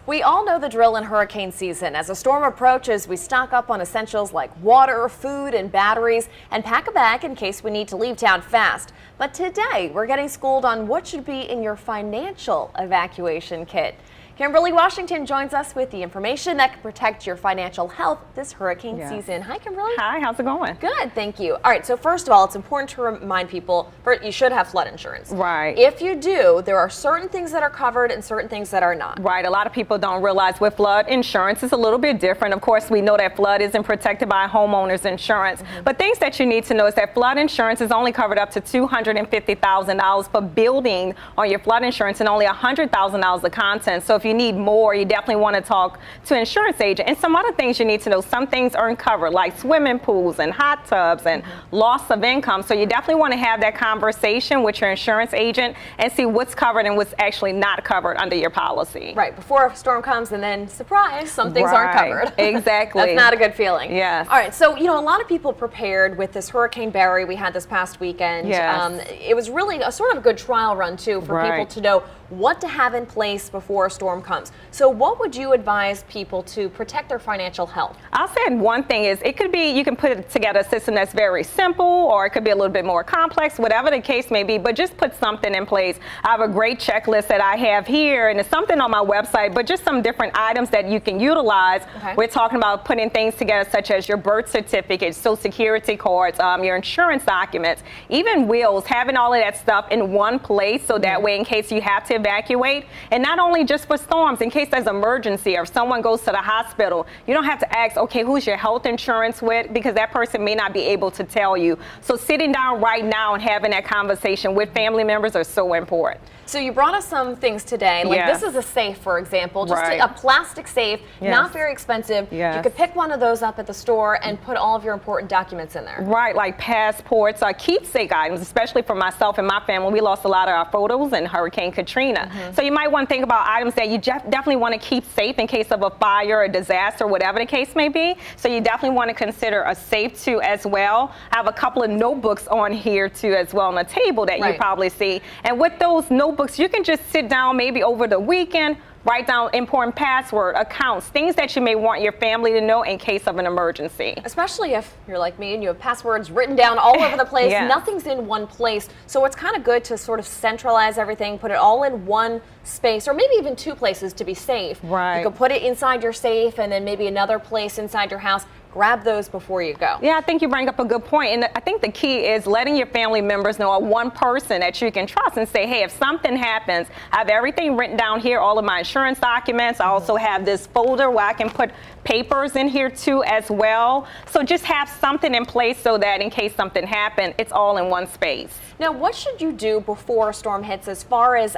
We all know the drill in hurricane season. As a storm approaches, we stock up on essentials like water, food, and batteries, and pack a bag in case we need to leave town fast. But today, we're getting schooled on what should be in your financial evacuation kit. Kimberly Washington joins us with the information that can protect your financial health this hurricane season. Hi, Kimberly. Hi, how's it going? Good, thank you. All right, so first of all, it's important to remind people, you should have flood insurance. Right. If you do, there are certain things that are covered and certain things that are not. Right, a lot of people don't realize with flood insurance, it's a little bit different. Of course, we know that flood isn't protected by homeowners insurance, but things that you need to know is that flood insurance is only covered up to $250,000 for building on your flood insurance and only $100,000 of contents. So if you need more, you definitely want to talk to an insurance agent. And some other things you need to know, some things aren't covered, like swimming pools and hot tubs and loss of income. So you definitely want to have that conversation with your insurance agent and see what's covered and what's actually not covered under your policy. Right, before a storm comes and then, surprise, some things aren't covered. Exactly. That's not a good feeling. Yes. All right, so, a lot of people prepared with this Hurricane Barry we had this past weekend. Yes. It was really a sort of a good trial run, too, for people to know what to have in place before a storm comes. So what would you advise people to protect their financial health? I'll say one thing is it could be you can put together a system that's very simple, or it could be a little bit more complex, whatever the case may be, but just put something in place. I have a great checklist that I have here, and it's something on my website, but just some different items that you can utilize. We're talking about putting things together such as your birth certificate, social security cards, your insurance documents, even wills, having all of that stuff in one place so that way in case you have to evacuate, and not only just for storms, in case there's an emergency or if someone goes to the hospital, you don't have to ask, okay, who's your health insurance with, because that person may not be able to tell you. So sitting down right now and having that conversation with family members are so important. So you brought us some things today, like this is a safe, for example, just a plastic safe, not very expensive. You could pick one of those up at the store and put all of your important documents in there. Right, like passports, keepsake items, especially for myself and my family. We lost a lot of our photos in Hurricane Katrina. So you might want to think about items that you definitely want to keep safe in case of a fire or disaster, whatever the case may be. So you definitely want to consider a safe too as well. I have a couple of notebooks on here too as well on the table that you probably see. And with those notebooks, you can just sit down maybe over the weekend, write down important password, accounts, things that you may want your family to know in case of an emergency. Especially if you're like me and you have passwords written down all over the place, nothing's in one place. So it's kind of good to sort of centralize everything, put it all in one space, or maybe even two places to be safe. Right. You could put it inside your safe and then maybe another place inside your house. Grab those before you go. Yeah, I think you bring up a good point. And I think the key is letting your family members know, or one person that you can trust, and say, hey, if something happens, I have everything written down here, all of my insurance documents. I also have this folder where I can put papers in here too as well. So just have something in place so that in case something happens, it's all in one space. Now, what should you do before a storm hits as far as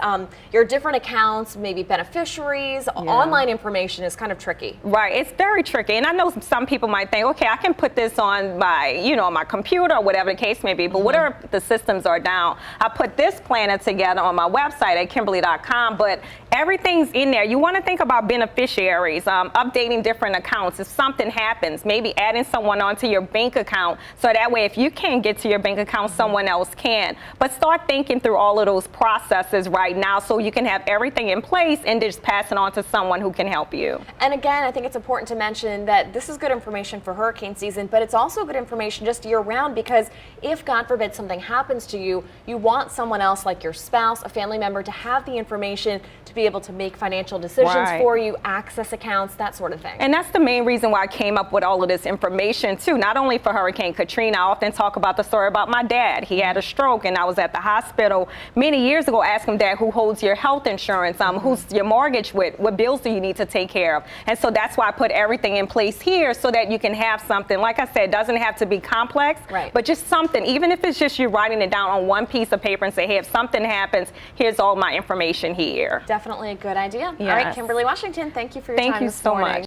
your different accounts, maybe beneficiaries? Online information is kind of tricky. Right, it's very tricky. And I know some people might think, okay, I can put this on my, my computer or whatever the case may be, but whatever the systems are down, I put this planner together on my website at Kimberly.com, but everything's in there. You want to think about beneficiaries, updating different accounts. If something happens, maybe adding someone onto your bank account, so that way if you can't get to your bank account, someone else can. But start thinking through all of those processes right now so you can have everything in place and just pass it on to someone who can help you. And again, I think it's important to mention that this is good information for hurricane season, but it's also good information just year round, because if God forbid something happens to you, you want someone else like your spouse, a family member, to have the information to be able to make financial decisions for you, access accounts, that sort of thing. And that's the main reason why I came up with all of this information too, not only for Hurricane Katrina. I often talk about the story about my dad. He had a stroke and I was at the hospital many years ago asking Dad, who holds your health insurance? Who's your mortgage with? What bills do you need to take care of? And so that's why I put everything in place here so that you can have something, like I said, doesn't have to be complex, but just something, even if it's just you writing it down on one piece of paper and say, hey, if something happens, here's all my information here. Definitely a good idea. All right, Kimberly Washington, thank you for your time this morning. Thank you so much.